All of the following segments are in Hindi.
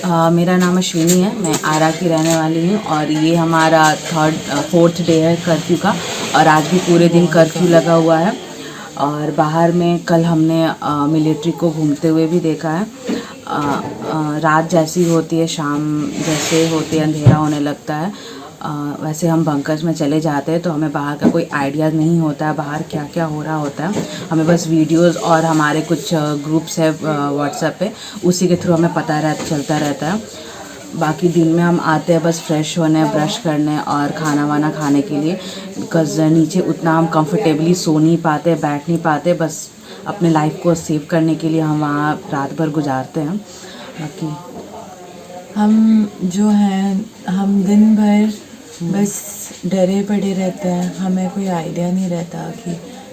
मेरा नाम अश्विनी है, मैं आरा की रहने वाली हूँ और ये हमारा फोर्थ डे है कर्फ्यू का। और आज भी पूरे दिन कर्फ्यू लगा हुआ है। और बाहर में कल हमने मिलिट्री को घूमते हुए भी देखा है। रात जैसी होती है, शाम जैसे होती है, अंधेरा होने लगता है, वैसे हम बंकर्स में चले जाते हैं तो हमें बाहर का कोई आइडिया नहीं होता है बाहर क्या क्या हो रहा होता है। हमें बस वीडियोस और हमारे कुछ ग्रुप्स है व्हाट्सएप पे, उसी के थ्रू हमें पता चलता रहता है। बाकी दिन में हम आते हैं बस फ्रेश होने, ब्रश करने और खाना वाना खाने के लिए, बिकॉज़ नीचे उतना हम कंफर्टेबली सो नहीं पाते, बैठ नहीं पाते। बस अपने लाइफ को सेव करने के लिए हम वहाँ रात भर गुजारते हैं। बाकी हम जो हैं, हम दिन भर बस डरे पड़े रहते हैं। हमें कोई आइडिया नहीं रहता कि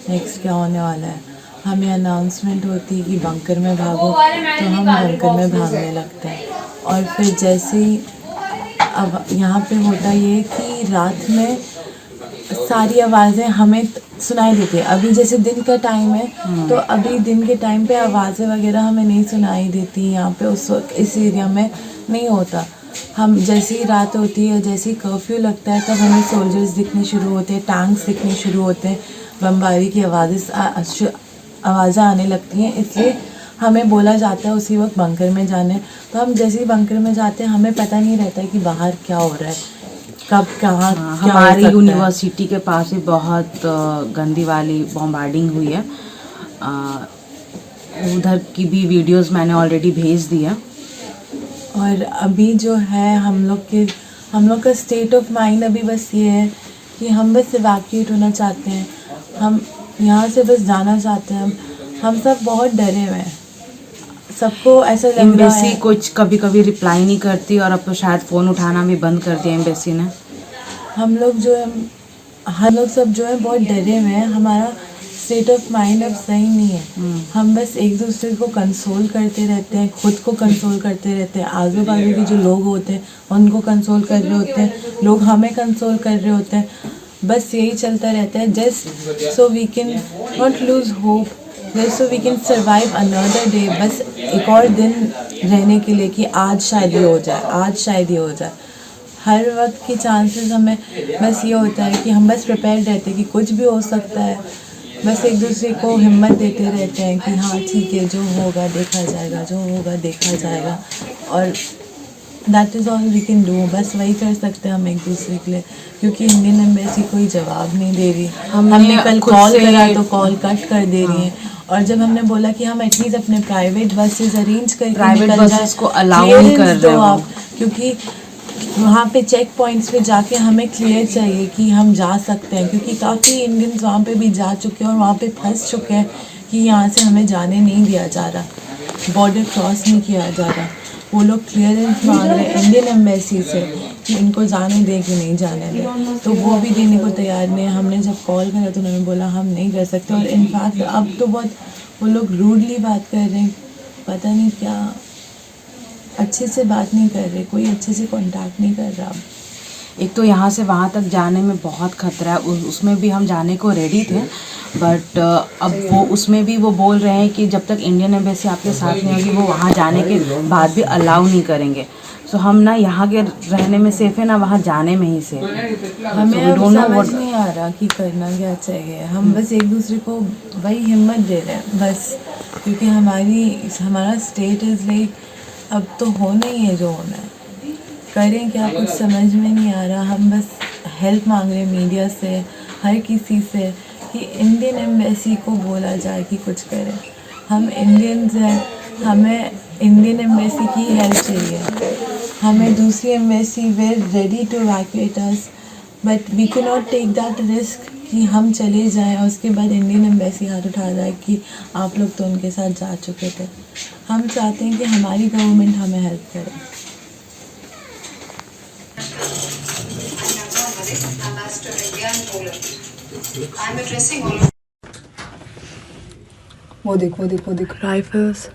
नेक्स्ट क्या होने वाला है। हमें अनाउंसमेंट होती है कि बंकर में भागो तो हम बंकर में भागने लगते हैं। और फिर जैसे ही अब यहाँ पे होता ये कि रात में सारी आवाज़ें हमें सुनाई देती है। अभी जैसे दिन का टाइम है तो अभी दिन के टाइम पे आवाज़ें वगैरह हमें नहीं सुनाई देती यहाँ पे, उस वक्त इस एरिया में नहीं होता। हम जैसे ही रात होती है, जैसे ही कर्फ्यू लगता है, तब हमें सोल्जर्स दिखने शुरू होते हैं, टैंक्स दिखने शुरू होते हैं, बमबारी की आवाज़ें आने लगती हैं। इसलिए हमें बोला जाता है उसी वक्त बंकर में जाने। तो हम जैसे ही बंकर में जाते हैं हमें पता नहीं रहता है कि बाहर क्या हो रहा है, कब कहाँ हमारी यूनिवर्सिटी के पास भी बहुत गंदी वाली बॉम्बार्डिंग हुई है। उधर की भी वीडियोस मैंने ऑलरेडी भेज दी है। और अभी जो है हम लोग का स्टेट ऑफ माइंड अभी बस ये है कि हम बस इवैक्यूएट होना चाहते हैं। हम यहाँ से बस जाना चाहते हैं। हम सब बहुत डरे हुए हैं, सबको ऐसा लग रहा है। एम्बेसी कुछ कभी कभी रिप्लाई नहीं करती और अब तो शायद फ़ोन उठाना भी बंद कर दिया एम्बेसी ने। हम लोग सब जो है बहुत डरे हुए हैं। हमारा स्टेट ऑफ माइंड अब सही नहीं है। हम बस एक दूसरे को कंसोल करते रहते हैं, खुद को कंसोल करते रहते हैं, आजू बाजू के जो लोग होते हैं उनको कंसोल कर रहे होते हैं, लोग हमें कंसोल कर रहे होते हैं। बस यही चलता रहता है, just so we can not lose hope, just so we can survive another day. बस एक और दिन रहने के लिए कि आज शायद ये हो जाए, आज शायद ये हो जाए। हर वक्त की चांसेस हमें बस ये होता है कि हम बस प्रिपेयर रहते हैं कि कुछ भी हो सकता है। बस एक दूसरे को हिम्मत देते रहते हैं कि हाँ ठीक है, जो होगा देखा जाएगा, जो होगा देखा जाएगा। और that is all we can do. बस वही कर सकते हैं हम एक दूसरे के लिए, क्योंकि इंडियन एम्बेसी कोई जवाब नहीं दे रही। हमने कल कॉल करा तो कॉल कट कर दे रही है। और जब हमने बोला कि हम एटलीस्ट अपने प्राइवेट बसेस अरेंज करके प्राइवेट बसेस को अलाउ नहीं कर रहे हो आप, क्योंकि वहाँ पे चेक पॉइंट्स पे जाके हमें क्लियर चाहिए कि हम जा सकते हैं, क्योंकि काफ़ी इंडियंस वहाँ पे भी जा चुके हैं और वहाँ पे फंस चुके हैं कि यहाँ से हमें जाने नहीं दिया जा रहा, बॉर्डर क्रॉस नहीं किया जा रहा। वो लोग क्लियरेंस मांग रहे हैं इंडियन एम्बेसी से कि इनको जाने दें कि नहीं जाने दें, तो वो भी देने को तैयार नहीं है। हमने जब कॉल करा तो उन्होंने बोला हम नहीं कर सकते। और इनफैक्ट अब तो बहुत वो लोग रूडली बात कर रहे हैं, पता नहीं क्या, अच्छे से बात नहीं कर रहे, कोई अच्छे से कांटेक्ट नहीं कर रहा। एक तो यहाँ से वहाँ तक जाने में बहुत खतरा है। उसमें भी हम जाने को रेडी थे, बट अब वो उसमें भी वो बोल रहे हैं कि जब तक इंडियन एम्बेसी आपके साथ नहीं होगी वो वहाँ जाने के बाद भी अलाउ नहीं करेंगे। सो हम ना यहाँ के रहने में सेफ है, ना वहाँ जाने में ही सेफ है। हमें अब समझ नहीं आ रहा कि करना क्या चाहिए। हम बस एक दूसरे को वही हिम्मत दे रहे हैं बस, क्योंकि हमारा स्टेट इज़ लाइक अब तो होना ही है जो होना है। करें क्या, कुछ समझ में नहीं आ रहा। हम बस हेल्प मांग रहे हैं मीडिया से, हर किसी से, कि इंडियन एम्बेसी को बोला जाए कि कुछ करें। हम इंडियंस हैं, हमें इंडियन एम्बेसी की हेल्प चाहिए। हमें दूसरी embassy were ready to evacuate us, but we can not take that risk कि हम चले जाएं और उसके बाद इंडियन एम्बेसी हाथ उठा जाए कि आप लोग तो उनके साथ जा चुके थे। हम चाहते हैं कि हमारी गवर्नमेंट हमें हेल्प करे। वो देखो rifles.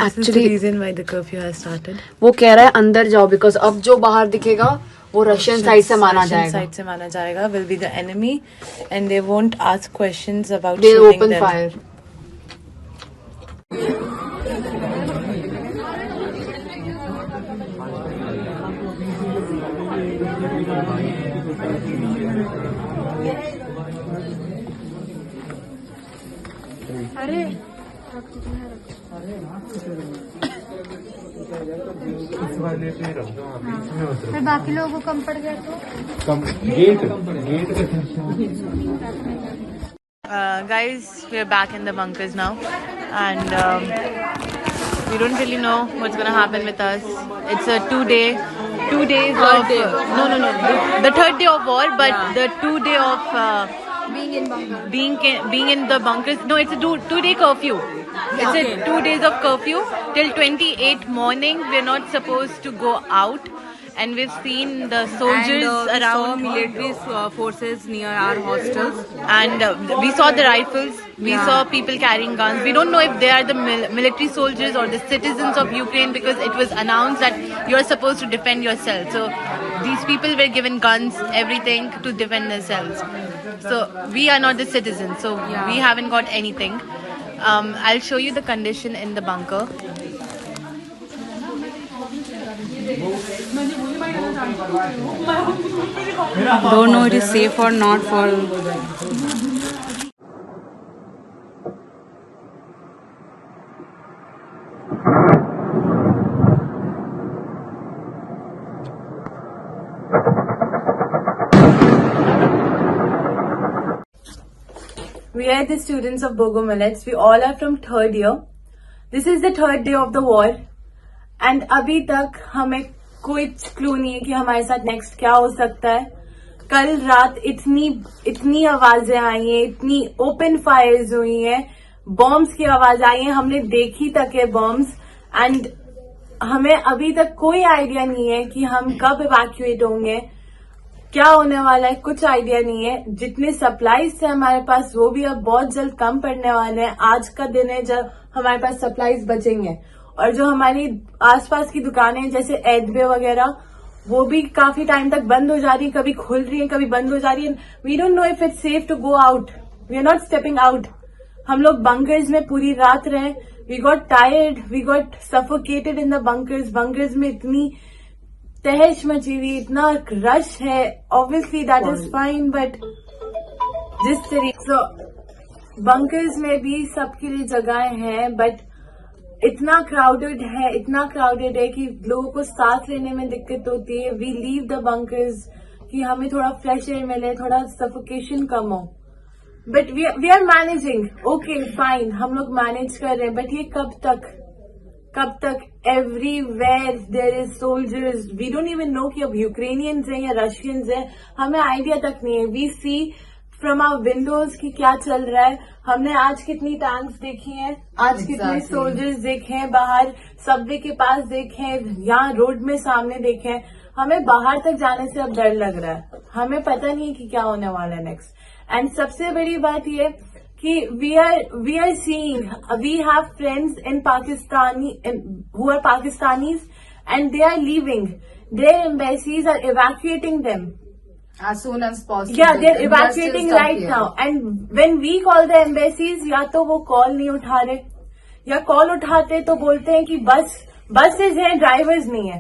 Actually reason why the curfew has started, वो कह रहा है अंदर जाओ, बिकॉज अब जो बाहर दिखेगा वो रशियन साइड से माना जाएगा, will be the enemy and they won't ask questions about they open fire. अरे फिर बाकी लोगों को कम पड़ गया तो Guys, we are back in the bunkers now, and we don't really know what's gonna happen with us. It's a 2 days of the third day of war, but the 2 day of being in bunker. being in the bunkers. No, it's a 2 day curfew. It's a 2 days of curfew till 28th morning. We're not supposed to go out, and we've seen the soldiers around, military forces near our hostels. and we saw the rifles. We saw people carrying guns. We don't know if they are the military soldiers or the citizens of Ukraine, because it was announced that you're supposed to defend yourself. So these people were given guns, everything to defend themselves. So we are not the citizens, so we haven't got anything. I'll show you the condition in the bunker. Don't know it is safe or not for. We are the students of Bogo Millets. We all are from 3rd year. This is the 3rd day of the war, and अभी तक हमें कोई क्लू नहीं है कि हमारे साथ नेक्स्ट क्या हो सकता है. कल रात इतनी आवाजें आई हैं, इतनी ओपन फायर्स हुई हैं, बॉम्ब्स की आवाज आई है, हमने देखी तक है बॉम्ब्स, एंड हमें अभी तक कोई आइडिया नहीं है कि हम कब इवैक्यूएट होंगे, क्या होने वाला है, कुछ आइडिया नहीं है. जितने सप्लाईज थे हमारे पास वो भी अब बहुत जल्द कम पड़ने वाले हैं. आज का दिन है जब हमारे पास सप्लाईज बचेंगे, और जो हमारी आसपास की दुकानें जैसे एडवे वगैरह वो भी काफी टाइम तक बंद हो जा रही है, कभी खुल रही है, कभी बंद हो जा रही है. We don't know if it's safe to go out. We are not stepping out. हम लोग बंकर्स में पूरी रात रहे. We got tired, we got suffocated in the bunkers. Bunkers में इतनी तहश मची हुई, इतना रश है. Obviously that is fine, but जिस तरीके से बंकर्स में भी सबके लिए जगह हैं, बट इतना क्राउडेड है कि लोगों को सांस लेने में दिक्कत होती है. वी लीव द बंकर्स कि हमें थोड़ा फ्रेश एयर मिले, थोड़ा सफोकेशन कम हो. But we are managing. Okay fine, हम लोग मैनेज कर रहे हैं, बट ये कब तक? Everywhere there is soldiers. We don't even know कि अब यूक्रेनियंस हैं या रशियंस हैं, हमें आइडिया तक नहीं है. We see from our windows कि क्या चल रहा है. हमने आज कितनी टैंक्स देखी हैं, आज कितने सोल्जर्स देखे हैं, बाहर सबवे के पास देखे हैं, यहाँ रोड में सामने देखे हैं. हमें बाहर तक जाने से अब डर लग रहा है. हमें पता नहीं कि क्या होने वाला है नेक्स्ट. एंड सबसे बड़ी बात ये कि we are seeing, we have friends in who are Pakistanis, and they are leaving. Their embassies are evacuating them as soon as possible. Yeah, they're evacuating right now. And when we call the embassies, या तो वो कॉल नहीं उठा रहे, या कॉल उठाते तो बोलते हैं कि बसेज हैं, ड्राइवर्स नहीं है.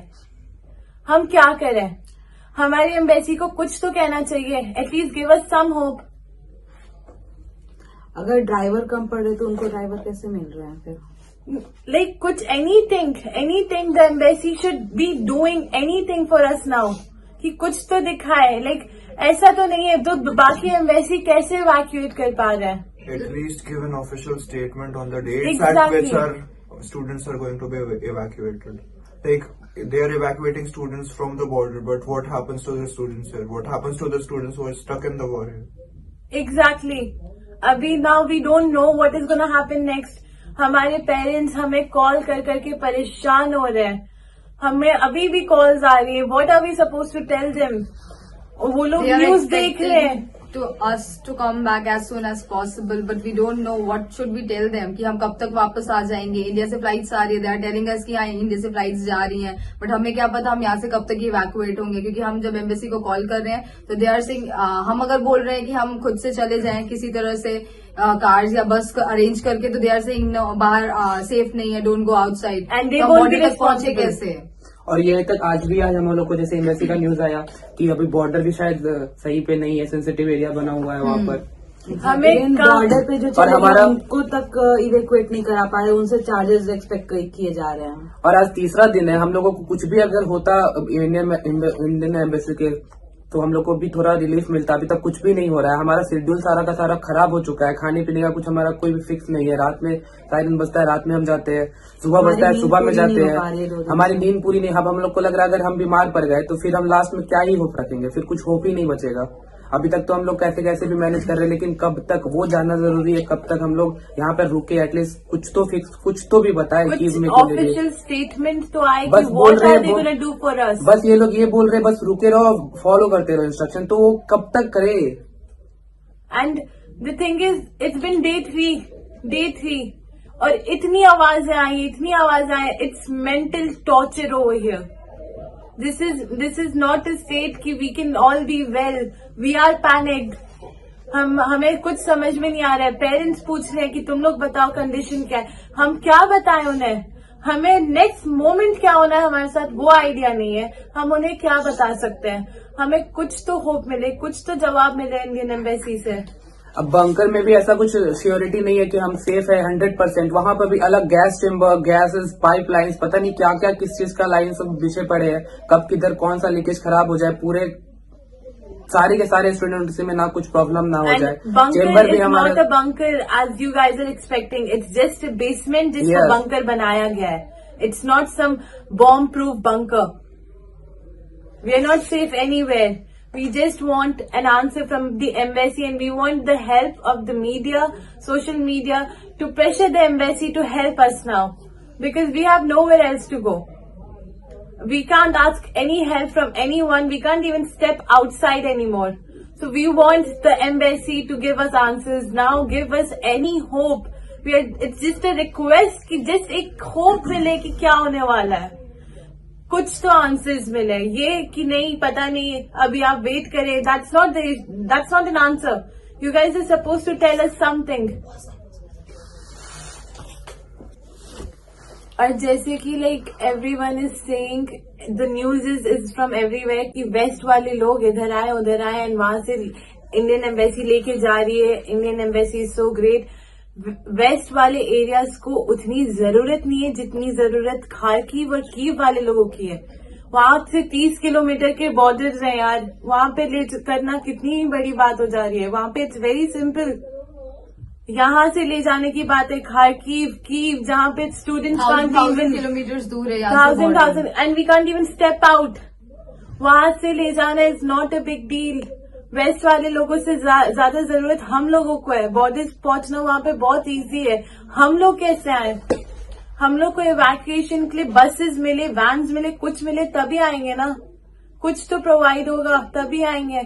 हम क्या करें? हमारी एम्बेसी को कुछ तो कहना चाहिए. At least give us some hope. अगर ड्राइवर कम पड़ रहे तो उनको ड्राइवर कैसे मिल रहे हैं फिर? Like कुछ anything the embassy should be doing anything for us now, कि कुछ तो दिखाए. Like ऐसा तो नहीं है तो बाकी एम्बेसी कैसे evacuate कर पा रहे हैं? At least give an official statement on the dates Exactly. at which our students are going to be evacuated. Like they are evacuating students from the border, but what happens to the students here? What happens to the students who are stuck in the war here? Exactly. अभी now we don't know what is gonna happen next. हमारे पेरेंट्स हमें कॉल कर करके परेशान हो रहे हैं. हमें अभी भी कॉल्स आ रही है. What are we supposed to tell them? वो लोग न्यूज देख रहे हैं. To us to come back as soon as possible, but we don't know what should we tell them कि हम कब तक वापस आ जाएंगे. इंडिया से फ्लाइट्स आ रही है, they are telling us कि हाँ इंडिया से फ्लाइट्स जा रही हैं, बट हमें क्या पता हम यहाँ से कब तक इवैक्यूएट होंगे. क्योंकि हम जब एम्बेसी को कॉल कर रहे हैं तो दे आर सेइंग, हम अगर बोल रहे हैं कि हम खुद से चले जाएं किसी तरह से कार्स या बस अरेंज करके, तो दे आर सेइंग बाहर सेफ नहीं है, don't go outside. And they तो won't बॉर्डर be तक पहुंचे responsible. कैसे? और ये तक आज हम लोग को जैसे एम्बेसी का न्यूज आया कि अभी बॉर्डर भी शायद सही पे नहीं है, सेंसिटिव एरिया बना हुआ है वहाँ पर। हमें बॉर्डर पे जो और चले हमारा- उनको तक इवेक्युएट नहीं करा पा रहे, उनसे चार्जेस एक्सपेक्ट किए जा रहे हैं। और आज तीसरा दिन है, हम लोगों को कुछ भी अगर होता इंडियन एम्बेसी के तो हम लोग को भी थोड़ा रिलीफ मिलता। अभी तक कुछ भी नहीं हो रहा है, हमारा शेड्यूल सारा का सारा खराब हो चुका है। खाने पीने का कुछ हमारा कोई भी फिक्स नहीं है। रात में सायरन बजता है, रात में हम जाते हैं, सुबह बजता है, सुबह में जाते हैं। हमारी नींद पूरी नहीं। अब हम लोग को लग रहा है अगर हम बीमार पड़ गए तो फिर हम लास्ट में क्या ही हो सकेंगे, फिर कुछ होप ही नहीं बचेगा। अभी तक तो हम लोग कैसे कैसे भी मैनेज कर रहे हैं, लेकिन कब तक वो जानना जरूरी है, कब तक हम लोग यहाँ पर रुके, एटलीस्ट कुछ तो फिक्स, कुछ तो भी बताए कि ऑफिशियल स्टेटमेट तो आए बस कि बोल व्हाट रहे आर दे हैं, गोना डू फॉर अस। बस ये लोग ये बोल रहे हैं बस रुके रहो, फॉलो करते रहो इंस्ट्रक्शन, तो वो कब तक करे। And the thing is it's been day three और इतनी आवाजें आई, it's mental torture over here. This is not a state कि we can all be well. We are panicked. हमें कुछ समझ में नहीं आ रहा है। पेरेंट्स पूछ रहे हैं कि तुम लोग बताओ कंडीशन क्या है, हम क्या बताएं उन्हें। हमें नेक्स्ट मोमेंट क्या होना है हमारे साथ वो आइडिया नहीं है। हम उन्हें क्या बता सकते हैं। हमें कुछ तो होप मिले, कुछ तो जवाब मिले इंडियन एम्बेसी से। अब बंकर में भी ऐसा कुछ श्योरिटी नहीं है कि हम सेफ है 100%। वहां पर भी अलग गैस चेम्बर, गैसेस, पाइपलाइंस, पता नहीं क्या क्या किस चीज का लाइन सब बिछे पड़े हैं। कब किधर कौन सा लीकेज खराब हो जाए, पूरे सारे के सारे स्टूडेंट्स में ना कुछ प्रॉब्लम ना हो जाए। Bunker is not a bunker as you guys are expecting. It's just a basement जिसको बंकर बनाया गया है। It's not some bomb proof bunker. We are not safe anywhere. We just want an answer from the embassy, and we want the help of the media, social media, to pressure the embassy to help us now, because we have nowhere else to go. We can't ask any help from anyone. We can't even step outside anymore. So we want the embassy to give us answers now, give us any hope. It's just a request कि just एक hope मिले कि क्या होने वाला है, कुछ तो आंसर्स मिले। ये कि नहीं पता नहीं, अभी आप वेट करें, that's not an answer. You guys are supposed to tell us something. और जैसे कि like everyone is saying, the news is from everywhere कि वेस्ट वाले लोग इधर आए उधर आए, एंड वहां से इंडियन एम्बेसी लेके जा रही है। Indian embassy is so great. West वाले एरियाज को उतनी जरूरत नहीं है जितनी जरूरत खार्किव और कीव वाले लोगों की है। वहां से 30 किलोमीटर के बॉर्डर्स हैं यार, वहां पे ले करना कितनी बड़ी बात हो जा रही है। वहां पे इट्स वेरी सिंपल, यहाँ से ले जाने की बात है। खार्किव, कीव, जहाँ पे स्टूडेंट्स किलोमीटर दूर है, 1000 and we can't even step out. वहां से ले जाना is not a big deal. West वाले लोगों से ज्यादा जरूरत हम लोगों को है। बॉर्डर्स पहुंचना वहां पे बहुत इजी है। हम लोग कैसे आए? हम लोग को इवैक्यूएशन के लिए बसेस मिले, वैन्स मिले, कुछ मिले तभी आएंगे ना। कुछ तो प्रोवाइड होगा तभी आएंगे।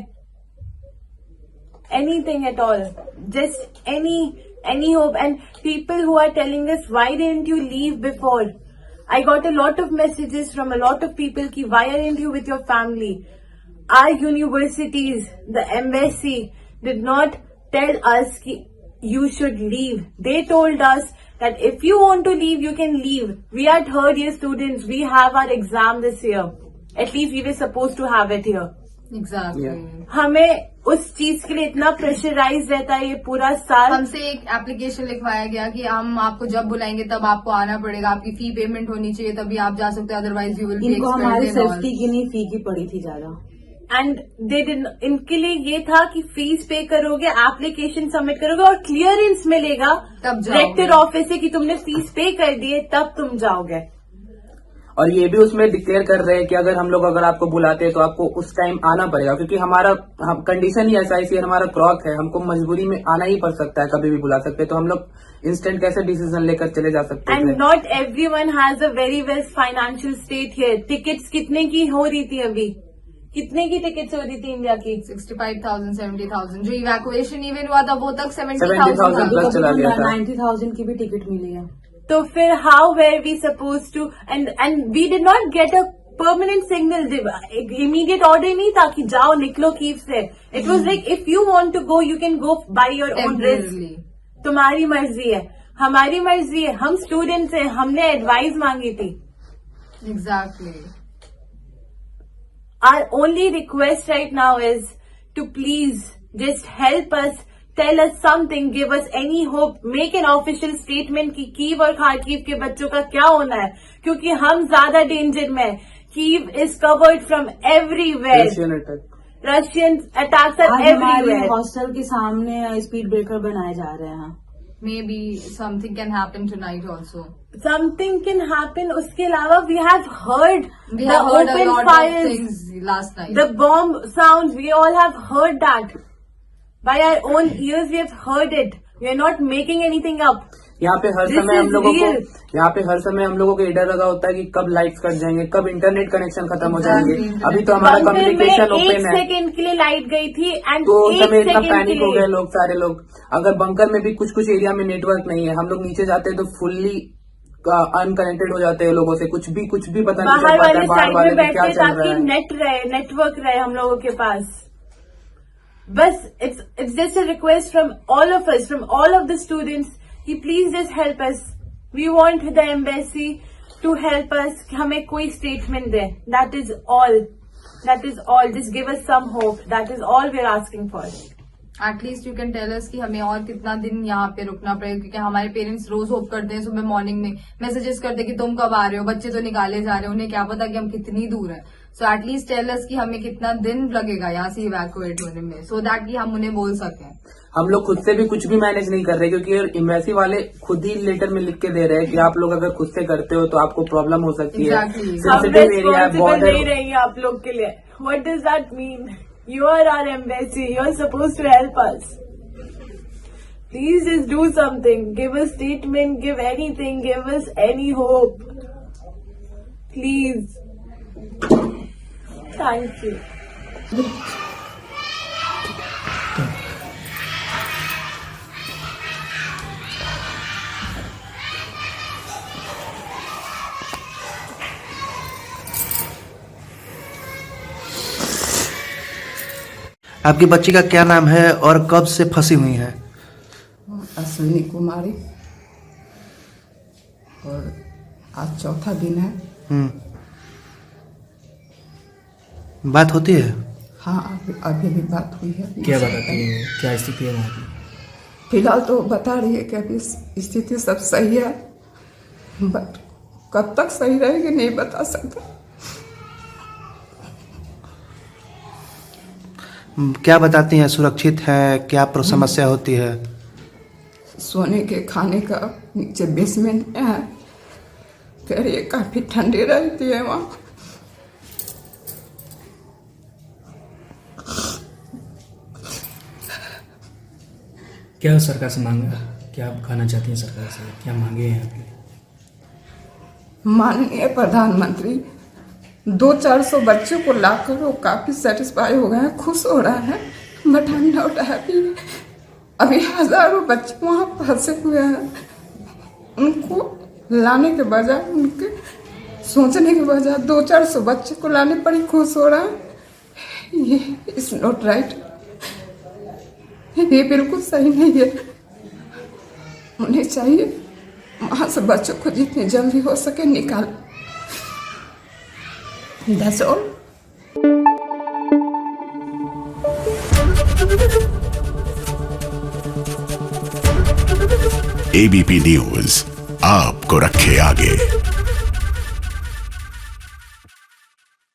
Anything at all, just any hope. And people who are telling us, why didn't you leave before? I got a lot of messages from a lot of people ki why aren't you with your family? Our universities, the embassy did not tell us ki you should leave. They told us that if you want to leave, you can leave. We are third year students. We have our exam this year. At least we were supposed to have it here. Exactly. हमें उस चीज के लिए इतना प्रेशराइज रहता है ये पूरा साल। हमसे एक एप्लीकेशन लिखवाया गया कि हम आपको जब बुलाएंगे तब आपको आना पड़ेगा, आपकी फी पेमेंट होनी चाहिए तभी आप जा सकते हो, अदरवाइज यू विल बी इनको हमारी एक्सपेल्ड। सेफ्टी की नहीं, फी की पड़ी थी ज्यादा। एंड इनके लिए ये था कि फीस पे करोगे, एप्लीकेशन सबमिट करोगे और क्लियरेंस मिलेगा तब जाओगे। डायरेक्टर ऑफिस से कि तुमने फीस पे कर दी है, तब तुम जाओगे। और ये भी उसमें डिक्लेयर कर रहे हैं कि अगर आपको बुलाते हैं तो आपको उस टाइम आना पड़ेगा, क्योंकि हमारा कंडीशन ही ऐसा है, इसलिए हमारा क्रॉक है, हमको मजबूरी में आना ही पड़ सकता है, कभी भी बुला सकते हैं। तो हम लोग इंस्टेंट कैसे डिसीजन लेकर चले जा सकते हैं। And not everyone has a very west financial state here. Tickets कितने की हो रही थी अभी? कितने की टिकट्स हो रही थी इंडिया की? 65,000, 70,000। जो इवैक्यूएशन इवेंट हुआ था वो तक 70,000 प्लस चला गया था। 90,000 की भी टिकट मिली है। तो फिर how were we suppose to, and we did not get a permanent signal. Immediate order नहीं था कि जाओ निकलो कीव से। It was like if you want to go you can go by your own risk. तुम्हारी मर्जी है, हमारी मर्जी है, हम स्टूडेंट्स हैं, हमने एडवाइस मांगी थी। Exactly. our only request right now is to please just help us, tell us something, give us any hope, make an official statement कि कीव और खार्किव के बच्चों का क्या होना है, क्योंकि हम ज्यादा डेंजर में हैं. Kyiv is covered from everywhere. Russian attacks are everywhere. Hostel के सामने स्पीड ब्रेकर बनाए जा रहे हैं. Maybe something can happen tonight also. Something can happen. उसके अलावा we have heard We the have heard a open lot fires, of things last night. the bomb sounds. We all have heard that. By our own ears, we have heard it. We are not making anything up. यहाँ पे हर This समय हम is लोगों को real. यहाँ पे हर समय हम लोगों को ये डर लगा होता है कि कब लाइट्स कट जाएंगे, कब इंटरनेट कनेक्शन खत्म हो जाएंगे. अभी तो हमारा बंकर में कम्युनिकेशन 1 ओपन है, सेकंड के लिए लाइट गई थी एंड तो उस 1 समय इतना सेकंड के पैनिक हो गए लिए. लोग, सारे लोग. अगर बंकर में भी कुछ कुछ एरिया में नेटवर्क नहीं है, हम लोग नीचे जाते हैं तो फुल्ली अनकनेक्टेड हो जाते हैं लोगों से. कुछ भी पता नहीं चल बाहर पाता है वाले बाहर साइड वाले में में क्या बैठे चल रहा ताकि है. नेट रहे, नेटवर्क रहे हम लोगों के पास. बस it's just a request from all of us, from all of the students, कि please just help us. We want the embassy to help us. कि हमें कोई statement they. That is all. That is all. Just give us some hope. That is all we're asking for. At least you can tell us कि हमें और कितना दिन यहाँ पे रुकना पड़ेगा, क्योंकि हमारे पेरेंट्स रोज होप करते हैं सुबह मॉर्निंग में मैसेजेस करते हैं कि तुम कब आ रहे हो, बच्चे तो निकाले जा रहे हो, उन्हें क्या पता कि हम कितनी दूर हैं. सो एटलीस्ट टेल अस कि हमें कितना दिन लगेगा यहाँ से इवैक्यूएट होने में, सो दैट कि हम उन्हें बोल सकें. हम लोग खुद से भी कुछ भी मैनेज नहीं कर रहे, क्योंकि एम्बेसी वाले खुद ही लेटर में लिख के दे रहे हैं कि आप लोग अगर खुद से करते हो तो आपको प्रॉब्लम हो सकती है. Exactly. हम सेंसिटिव एरिया है, responsible नहीं बॉर्डर. रहेंगे आप लोग के लिए. What does that mean? You are our embassy. You are supposed to help us. Please just do something. Give a statement. Give anything. Give us any hope. Please. Thank you. आपकी बच्ची का क्या नाम है और कब से फंसी हुई है? अश्विनी कुमारी, और आज चौथा दिन है. बात होती है? हाँ, अभी भी बात हुई है. क्या बताती है, क्या स्थिति है वहाँ की? फिलहाल तो बता रही है कि अभी स्थिति सब सही है, बट कब तक सही रहेगी नहीं बता सकता. क्या बताती हैं? सुरक्षित है? क्या समस्या होती है? सोने के खाने का नीचे बेसमेंट में है. कह रही है काफी ठंडी रहती है वहाँ. क्या सरकार से मांगा, क्या आप खाना चाहती हैं सरकार से, क्या मांगे हैं आपके? माननीय प्रधानमंत्री 200-400 बच्चों को लाकर वो काफी सेटिस्फाई हो गए हैं, खुश हो रहे हैं. But I am not happy. अभी हजारों बच्चे वहाँ फंसे हुए हैं. उनको लाने के बजाय, उनके सोचने के बजाय 200-400 बच्चे को लाने पर ही खुश हो रहा है. ये इज नॉट राइट. ये बिल्कुल सही नहीं है. उन्हें चाहिए वहाँ से बच्चों को जितनी जल्दी हो सके निकाल. That's all. ABP न्यूज आपको रखे आगे.